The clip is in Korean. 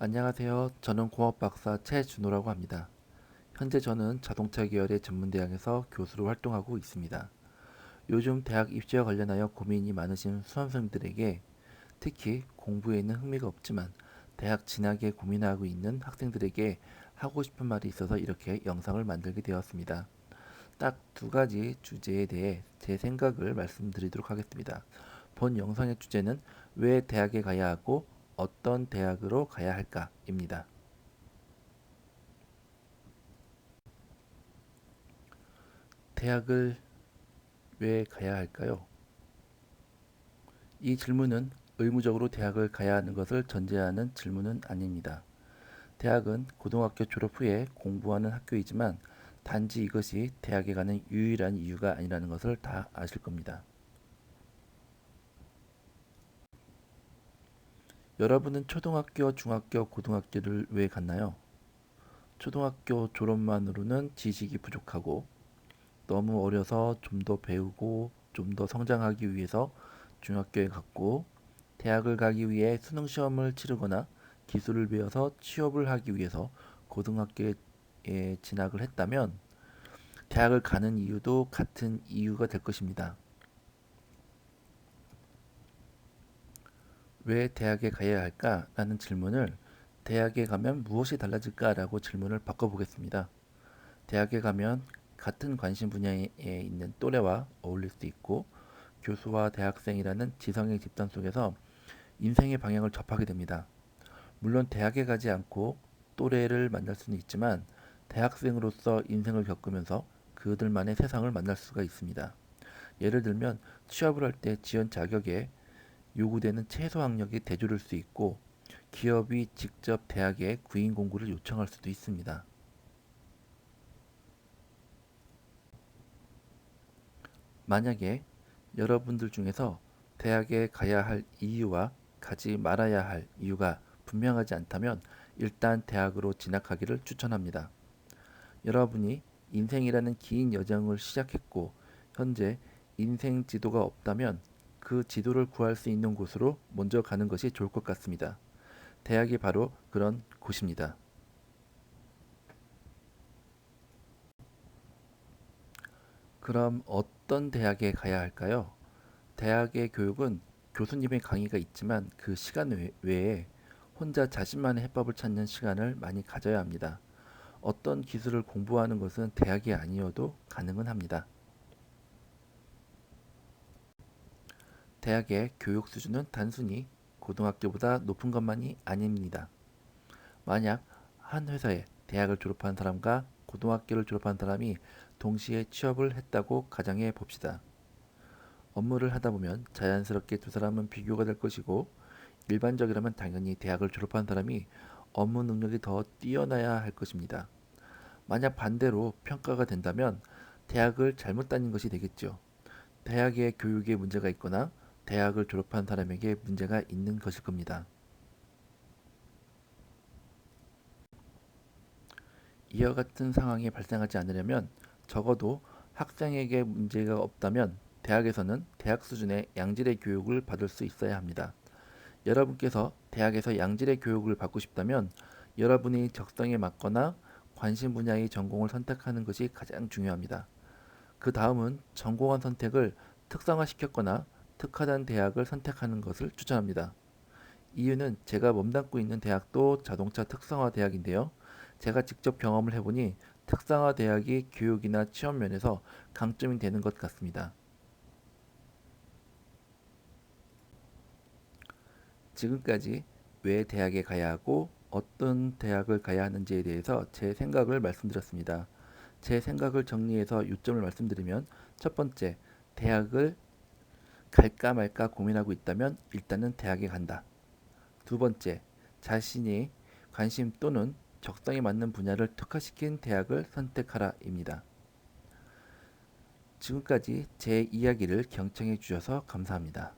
안녕하세요. 저는 공업박사 최준호라고 합니다. 현재 저는 자동차 계열의 전문대학에서 교수로 활동하고 있습니다. 요즘 대학 입시와 관련하여 고민이 많으신 수험생들에게 특히 공부에는 흥미가 없지만 대학 진학에 고민하고 있는 학생들에게 하고 싶은 말이 있어서 이렇게 영상을 만들게 되었습니다. 딱 두 가지 주제에 대해 제 생각을 말씀드리도록 하겠습니다. 본 영상의 주제는 왜 대학에 가야 하고 어떤 대학으로 가야 할까입니다. 대학을 왜 가야 할까요? 이 질문은 의무적으로 대학을 가야 하는 것을 전제하는 질문은 아닙니다. 대학은 고등학교 졸업 후에 공부하는 학교이지만 단지 이것이 대학에 가는 유일한 이유가 아니라는 것을 다 아실 겁니다. 여러분은 초등학교, 중학교, 고등학교를 왜 갔나요? 초등학교 졸업만으로는 지식이 부족하고 너무 어려서 좀 더 배우고 좀 더 성장하기 위해서 중학교에 갔고 대학을 가기 위해 수능 시험을 치르거나 기술을 배워서 취업을 하기 위해서 고등학교에 진학을 했다면 대학을 가는 이유도 같은 이유가 될 것입니다. 왜 대학에 가야 할까라는 질문을 대학에 가면 무엇이 달라질까라고 질문을 바꿔보겠습니다. 대학에 가면 같은 관심 분야에 있는 또래와 어울릴 수 있고 교수와 대학생이라는 지성의 집단 속에서 인생의 방향을 접하게 됩니다. 물론 대학에 가지 않고 또래를 만날 수는 있지만 대학생으로서 인생을 겪으면서 그들만의 세상을 만날 수가 있습니다. 예를 들면 취업을 할 때 지원 자격에 요구되는 최소 학력이 대졸일 수 있고 기업이 직접 대학에 구인 공고를 요청할 수도 있습니다. 만약에 여러분들 중에서 대학에 가야 할 이유와 가지 말아야 할 이유가 분명하지 않다면 일단 대학으로 진학하기를 추천합니다. 여러분이 인생이라는 긴 여정을 시작했고 현재 인생 지도가 없다면 그 지도를 구할 수 있는 곳으로 먼저 가는 것이 좋을 것 같습니다. 대학이 바로 그런 곳입니다. 그럼 어떤 대학에 가야 할까요? 대학의 교육은 교수님의 강의가 있지만 그 시간 외에 혼자 자신만의 해법을 찾는 시간을 많이 가져야 합니다. 어떤 기술을 공부하는 것은 대학이 아니어도 가능은 합니다. 대학의 교육 수준은 단순히 고등학교보다 높은 것만이 아닙니다. 만약 한 회사에 대학을 졸업한 사람과 고등학교를 졸업한 사람이 동시에 취업을 했다고 가정해 봅시다. 업무를 하다 보면 자연스럽게 두 사람은 비교가 될 것이고 일반적이라면 당연히 대학을 졸업한 사람이 업무 능력이 더 뛰어나야 할 것입니다. 만약 반대로 평가가 된다면 대학을 잘못 다닌 것이 되겠죠. 대학의 교육에 문제가 있거나 대학을 졸업한 사람에게 문제가 있는 것일 겁니다. 이와 같은 상황이 발생하지 않으려면 적어도 학생에게 문제가 없다면 대학에서는 대학 수준의 양질의 교육을 받을 수 있어야 합니다. 여러분께서 대학에서 양질의 교육을 받고 싶다면 여러분이 적성에 맞거나 관심 분야의 전공을 선택하는 것이 가장 중요합니다. 그 다음은 전공한 선택을 특성화시켰거나 특화된 대학을 선택하는 것을 추천합니다. 이유는 제가 몸담고 있는 대학도 자동차 특성화 대학인데요. 제가 직접 경험을 해보니 특성화 대학이 교육이나 취업 면에서 강점이 되는 것 같습니다. 지금까지 왜 대학에 가야 하고 어떤 대학을 가야 하는지에 대해서 제 생각을 말씀드렸습니다. 제 생각을 정리해서 요점을 말씀드리면 첫 번째, 대학을 갈까 말까 고민하고 있다면 일단은 대학에 간다. 두 번째, 자신이 관심 또는 적성에 맞는 분야를 특화시킨 대학을 선택하라입니다. 지금까지 제 이야기를 경청해 주셔서 감사합니다.